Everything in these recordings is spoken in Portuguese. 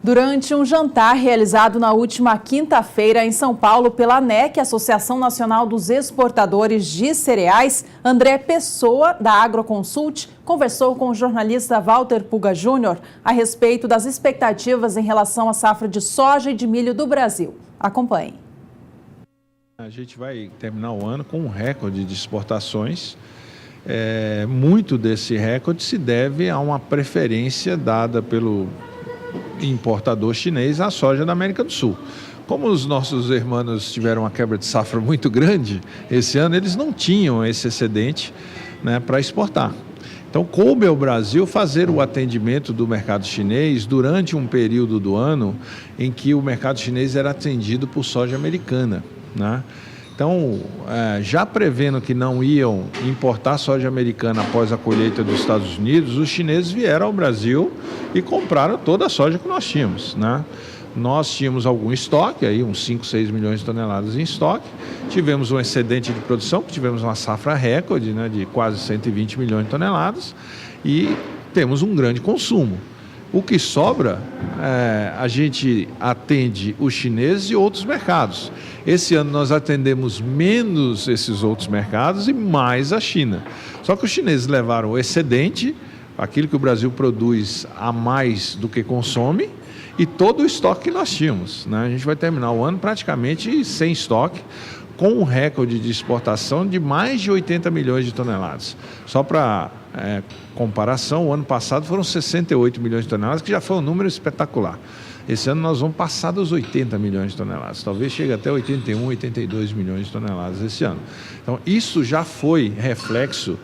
Durante um jantar realizado na última quinta-feira em São Paulo pela ANEC, Associação Nacional dos Exportadores de Cereais, André Pessoa, da Agroconsult, conversou com o jornalista Walter Puga Júnior a respeito das expectativas em relação à safra de soja e de milho do Brasil. Acompanhe. A gente vai terminar o ano com um recorde de exportações. Muito desse recorde se deve a uma preferência dada pelo importador chinês à soja da América do Sul. Como os nossos irmãos tiveram uma quebra de safra muito grande esse ano, eles não tinham esse excedente, para exportar. Então, coube ao Brasil fazer o atendimento do mercado chinês durante um período do ano em que o mercado chinês era atendido por soja americana, Então, já prevendo que não iam importar soja americana após a colheita dos Estados Unidos, os chineses vieram ao Brasil e compraram toda a soja que nós tínhamos, Nós tínhamos algum estoque, aí uns 5, 6 milhões de toneladas em estoque, tivemos um excedente de produção, tivemos uma safra recorde, de quase 120 milhões de toneladas e temos um grande consumo. O que sobra, a gente atende os chineses e outros mercados. Esse ano nós atendemos menos esses outros mercados e mais a China. Só que os chineses levaram o excedente, aquilo que o Brasil produz a mais do que consome, e todo o estoque que nós tínhamos. A gente vai terminar o ano praticamente sem estoque, com um recorde de exportação de mais de 80 milhões de toneladas. Só para comparação, o ano passado foram 68 milhões de toneladas, que já foi um número espetacular. Esse ano nós vamos passar dos 80 milhões de toneladas, talvez chegue até 81, 82 milhões de toneladas esse ano. Então, isso já foi reflexo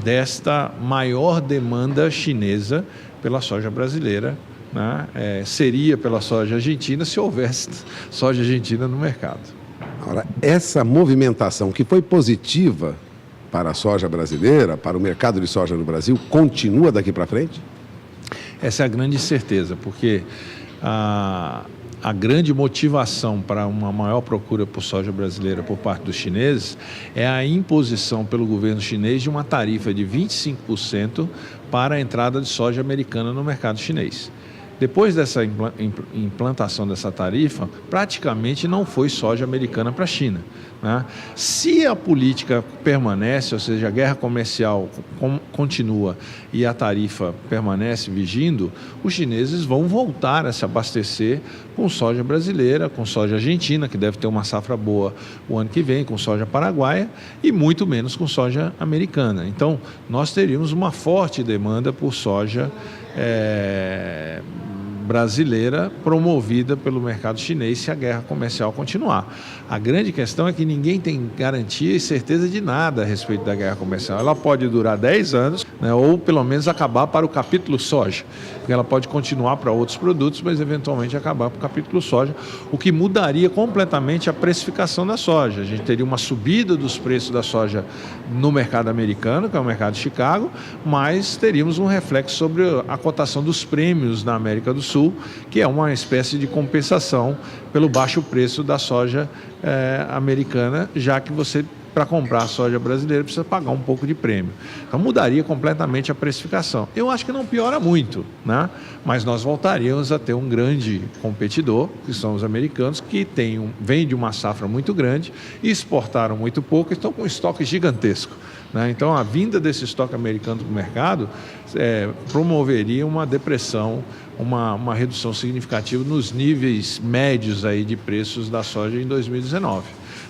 desta maior demanda chinesa pela soja brasileira, seria pela soja argentina se houvesse soja argentina no mercado. Agora, essa movimentação que foi positiva para a soja brasileira, para o mercado de soja no Brasil, continua daqui para frente? Essa é a grande certeza, porque a grande motivação para uma maior procura por soja brasileira por parte dos chineses é a imposição pelo governo chinês de uma tarifa de 25% para a entrada de soja americana no mercado chinês. Depois dessa implantação dessa tarifa, praticamente não foi soja americana para a China. Se a política permanece, ou seja, a guerra comercial continua e a tarifa permanece vigindo, os chineses vão voltar a se abastecer com soja brasileira, com soja argentina, que deve ter uma safra boa o ano que vem, com soja paraguaia e muito menos com soja americana. Então, nós teríamos uma forte demanda por soja brasileira promovida pelo mercado chinês se a guerra comercial continuar. A grande questão é que ninguém tem garantia e certeza de nada a respeito da guerra comercial. Ela pode durar 10 anos, ou pelo menos acabar para o capítulo soja, porque ela pode continuar para outros produtos, mas eventualmente acabar para o capítulo soja, o que mudaria completamente a precificação da soja. A gente teria uma subida dos preços da soja no mercado americano, que é o mercado de Chicago, mas teríamos um reflexo sobre a cotação dos prêmios na América do Sul, que é uma espécie de compensação pelo baixo preço da soja americana, já que você, para comprar a soja brasileira, precisa pagar um pouco de prêmio. Então mudaria completamente a precificação. Eu acho que não piora muito, mas nós voltaríamos a ter um grande competidor, que são os americanos, que vêm de uma safra muito grande e exportaram muito pouco, estão com um estoque gigantesco. Então, a vinda desse estoque americano para o mercado promoveria uma depressão, uma redução significativa nos níveis médios aí de preços da soja em 2019.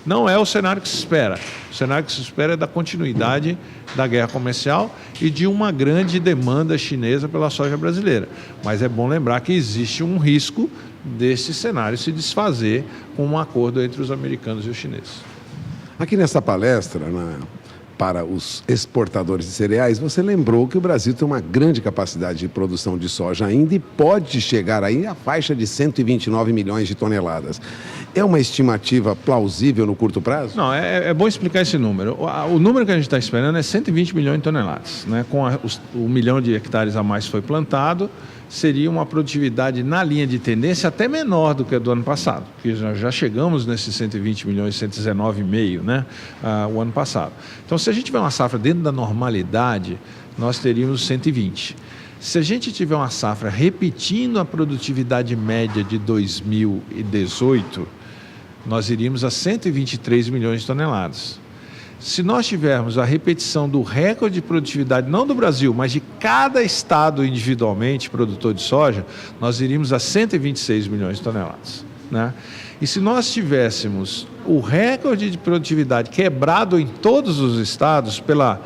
Não é o cenário que se espera. O cenário que se espera é da continuidade da guerra comercial e de uma grande demanda chinesa pela soja brasileira. Mas é bom lembrar que existe um risco desse cenário se desfazer com um acordo entre os americanos e os chineses. Aqui nessa palestra, para os exportadores de cereais, você lembrou que o Brasil tem uma grande capacidade de produção de soja ainda e pode chegar aí à faixa de 129 milhões de toneladas. É uma estimativa plausível no curto prazo? Não, é bom explicar esse número. O número que a gente está esperando é 120 milhões de toneladas. Com o milhão de hectares a mais foi plantado, seria uma produtividade na linha de tendência até menor do que a do ano passado, porque já chegamos nesses 120 milhões, 119,5, o ano passado. Então, se a gente tiver uma safra dentro da normalidade, nós teríamos 120. Se a gente tiver uma safra repetindo a produtividade média de 2018, nós iríamos a 123 milhões de toneladas. Se nós tivermos a repetição do recorde de produtividade, não do Brasil, mas de cada estado individualmente produtor de soja, nós iríamos a 126 milhões de toneladas, né? E se nós tivéssemos o recorde de produtividade quebrado em todos os estados pela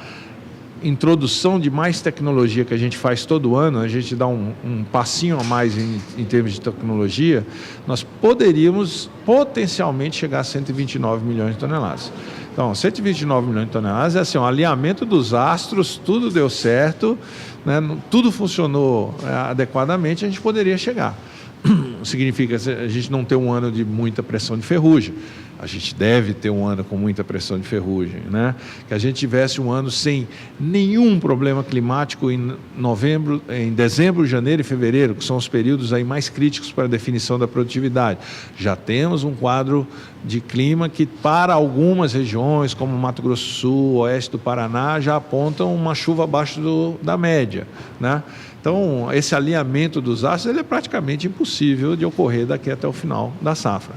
introdução de mais tecnologia que a gente faz todo ano, a gente dá um passinho a mais em termos de tecnologia, nós poderíamos potencialmente chegar a 129 milhões de toneladas. Então, 129 milhões de toneladas é assim, um alinhamento dos astros, tudo deu certo, né, tudo funcionou adequadamente, a gente poderia chegar. Significa a gente não ter um ano de muita pressão de ferrugem. A gente deve ter um ano com muita pressão de ferrugem, né? Que a gente tivesse um ano sem nenhum problema climático em dezembro, janeiro e fevereiro, que são os períodos aí mais críticos para a definição da produtividade. Já temos um quadro de clima que, para algumas regiões, como Mato Grosso do Sul, oeste do Paraná, já apontam uma chuva abaixo da média, né? Então, esse alinhamento dos astros ele é praticamente impossível de ocorrer daqui até o final da safra.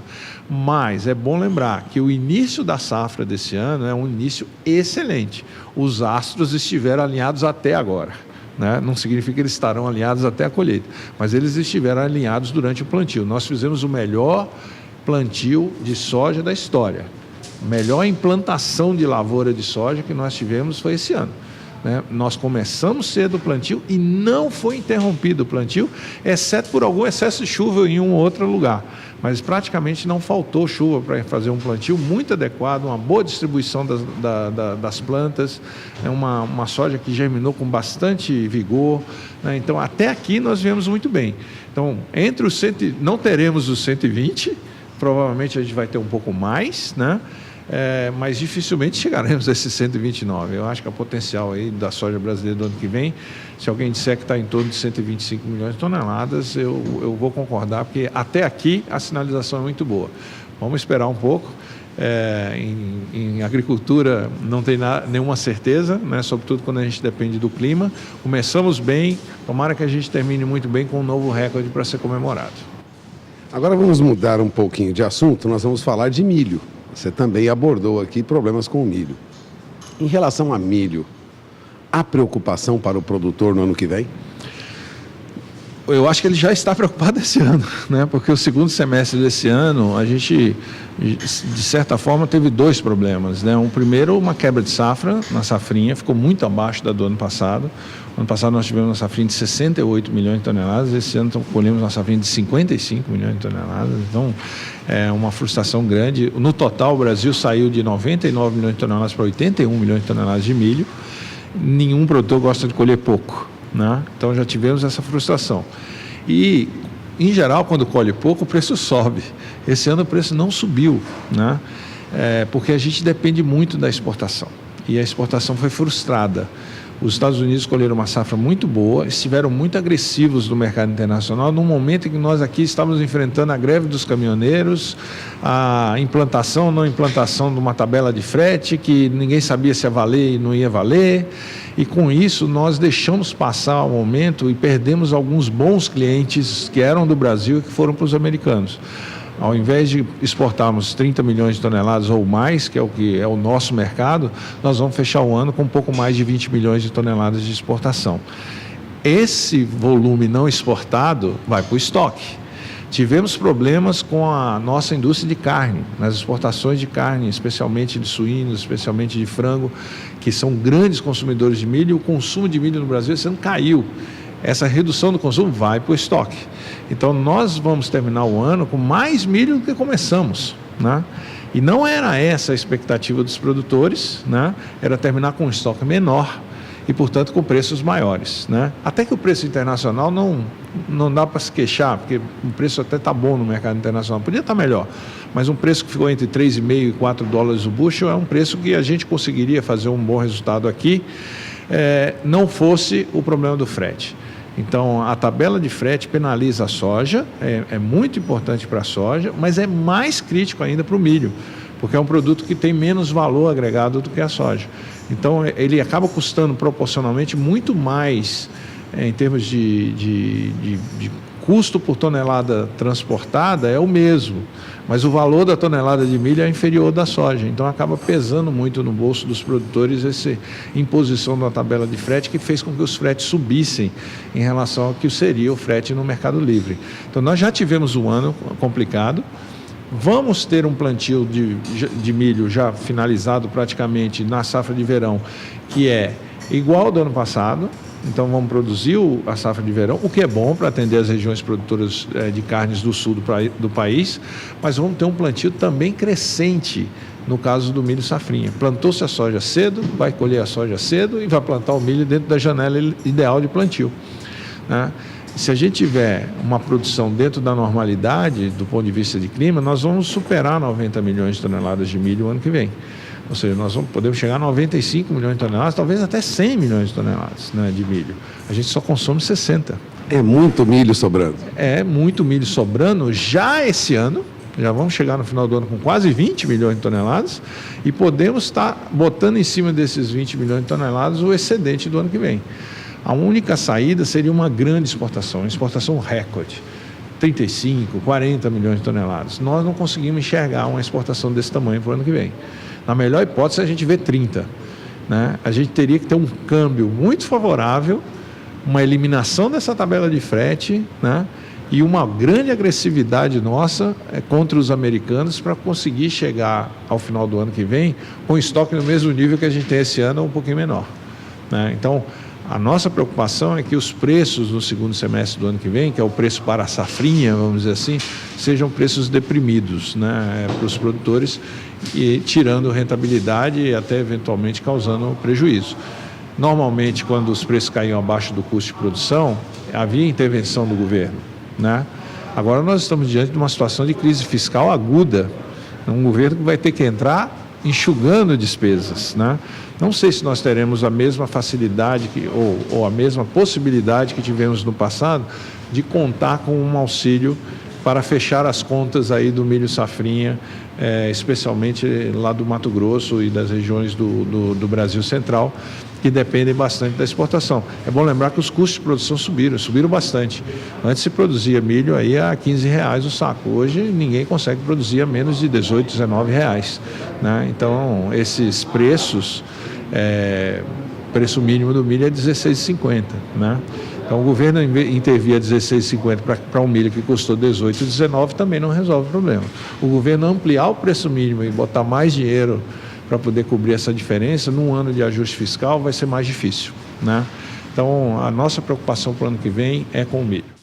Mas é bom lembrar que o início da safra desse ano é um início excelente. Os astros estiveram alinhados até agora, né? Não significa que eles estarão alinhados até a colheita, mas eles estiveram alinhados durante o plantio. Nós fizemos o melhor plantio de soja da história. A melhor implantação de lavoura de soja que nós tivemos foi esse ano. Nós começamos cedo o plantio e não foi interrompido o plantio, exceto por algum excesso de chuva em um ou outro lugar. Mas praticamente não faltou chuva para fazer um plantio muito adequado, uma boa distribuição das plantas, uma soja que germinou com bastante vigor, né? Então, até aqui nós viemos muito bem. Então, entre os não teremos os 120, provavelmente a gente vai ter um pouco mais, né? Mas dificilmente chegaremos a esses 129. Eu acho que o potencial aí da soja brasileira do ano que vem, se alguém disser que está em torno de 125 milhões de toneladas, eu vou concordar, porque até aqui a sinalização é muito boa. Vamos esperar um pouco. Em agricultura não tem nenhuma certeza, né? Sobretudo quando a gente depende do clima. Começamos bem, tomara que a gente termine muito bem com um novo recorde para ser comemorado. Agora vamos mudar um pouquinho de assunto, nós vamos falar de milho. Você também abordou aqui problemas com o milho. Em relação a milho, há preocupação para o produtor no ano que vem? Eu acho que ele já está preocupado esse ano, né? Porque o segundo semestre desse ano, a gente, de certa forma, teve dois problemas, né? Um primeiro, uma quebra de safra na safrinha, ficou muito abaixo da do ano passado. Ano passado nós tivemos uma safrinha de 68 milhões de toneladas, esse ano colhemos uma safrinha de 55 milhões de toneladas, então é uma frustração grande. No total, o Brasil saiu de 99 milhões de toneladas para 81 milhões de toneladas de milho. Nenhum produtor gosta de colher pouco, né? Então já tivemos essa frustração. E, em geral, quando colhe pouco, o preço sobe. Esse ano o preço não subiu, né? Porque a gente depende muito da exportação. E a exportação foi frustrada. Os Estados Unidos colheram uma safra muito boa, estiveram muito agressivos no mercado internacional, num momento em que nós aqui estávamos enfrentando a greve dos caminhoneiros, a implantação ou não implantação de uma tabela de frete, que ninguém sabia se ia valer e não ia valer, e com isso nós deixamos passar o momento e perdemos alguns bons clientes que eram do Brasil e que foram para os americanos. Ao invés de exportarmos 30 milhões de toneladas ou mais, que é o nosso mercado, nós vamos fechar o ano com um pouco mais de 20 milhões de toneladas de exportação. Esse volume não exportado vai para o estoque. Tivemos problemas com a nossa indústria de carne, nas exportações de carne, especialmente de suínos, especialmente de frango, que são grandes consumidores de milho, e o consumo de milho no Brasil esse ano caiu. Essa redução do consumo vai para o estoque. Então, nós vamos terminar o ano com mais milho do que começamos, né? E não era essa a expectativa dos produtores, né? Era terminar com um estoque menor e, portanto, com preços maiores, né? Até que o preço internacional não dá para se queixar, porque o preço até está bom no mercado internacional, podia estar melhor, mas um preço que ficou entre 3,5 e 4 dólares o bushel é um preço que a gente conseguiria fazer um bom resultado aqui, não fosse o problema do frete. Então, a tabela de frete penaliza a soja, é muito importante para a soja, mas é mais crítico ainda para o milho, porque é um produto que tem menos valor agregado do que a soja. Então, ele acaba custando proporcionalmente muito mais em termos de custo por tonelada transportada, é o mesmo, mas o valor da tonelada de milho é inferior da soja, então acaba pesando muito no bolso dos produtores essa imposição da tabela de frete que fez com que os fretes subissem em relação ao que seria o frete no Mercado Livre. Então nós já tivemos um ano complicado, vamos ter um plantio de milho já finalizado praticamente na safra de verão, que é igual ao do ano passado. Então vamos produzir a safra de verão, o que é bom para atender as regiões produtoras de carnes do sul do país, mas vamos ter um plantio também crescente no caso do milho safrinha. Plantou-se a soja cedo, vai colher a soja cedo e vai plantar o milho dentro da janela ideal de plantio, né? Se a gente tiver uma produção dentro da normalidade, do ponto de vista de clima, nós vamos superar 90 milhões de toneladas de milho o ano que vem. Ou seja, nós podemos chegar a 95 milhões de toneladas, talvez até 100 milhões de toneladas, né, de milho. A gente só consome 60. É muito milho sobrando. É muito milho sobrando já esse ano. Já vamos chegar no final do ano com quase 20 milhões de toneladas e podemos estar botando em cima desses 20 milhões de toneladas o excedente do ano que vem. A única saída seria uma grande exportação recorde. 35, 40 milhões de toneladas. Nós não conseguimos enxergar uma exportação desse tamanho para o ano que vem. Na melhor hipótese, a gente vê 30. Né? A gente teria que ter um câmbio muito favorável, uma eliminação dessa tabela de frete, né? E uma grande agressividade nossa contra os americanos para conseguir chegar ao final do ano que vem com estoque no mesmo nível que a gente tem esse ano, ou um pouquinho menor. Né? Então, a nossa preocupação é que os preços no segundo semestre do ano que vem, que é o preço para a safrinha, vamos dizer assim, sejam preços deprimidos, né, para os produtores, e tirando rentabilidade e até eventualmente causando prejuízo. Normalmente, quando os preços caíam abaixo do custo de produção, havia intervenção do governo, né? Agora nós estamos diante de uma situação de crise fiscal aguda, um governo que vai ter que entrar enxugando despesas, né? Não sei se nós teremos a mesma facilidade ou a mesma possibilidade que tivemos no passado de contar com um auxílio para fechar as contas aí do milho safrinha, especialmente lá do Mato Grosso e das regiões do Brasil Central, que dependem bastante da exportação. É bom lembrar que os custos de produção subiram bastante. Antes se produzia milho aí a R$15 o saco. Hoje ninguém consegue produzir a menos de R$18, R$19. Né? Então, esses preços, preço mínimo do milho é R$16,50. Né? Então, o governo intervir a R$16,50 para um milho que custou R$18, R$19 também não resolve o problema. O governo ampliar o preço mínimo e botar mais dinheiro para poder cobrir essa diferença, num ano de ajuste fiscal vai ser mais difícil, né? Então, a nossa preocupação para o ano que vem é com o milho.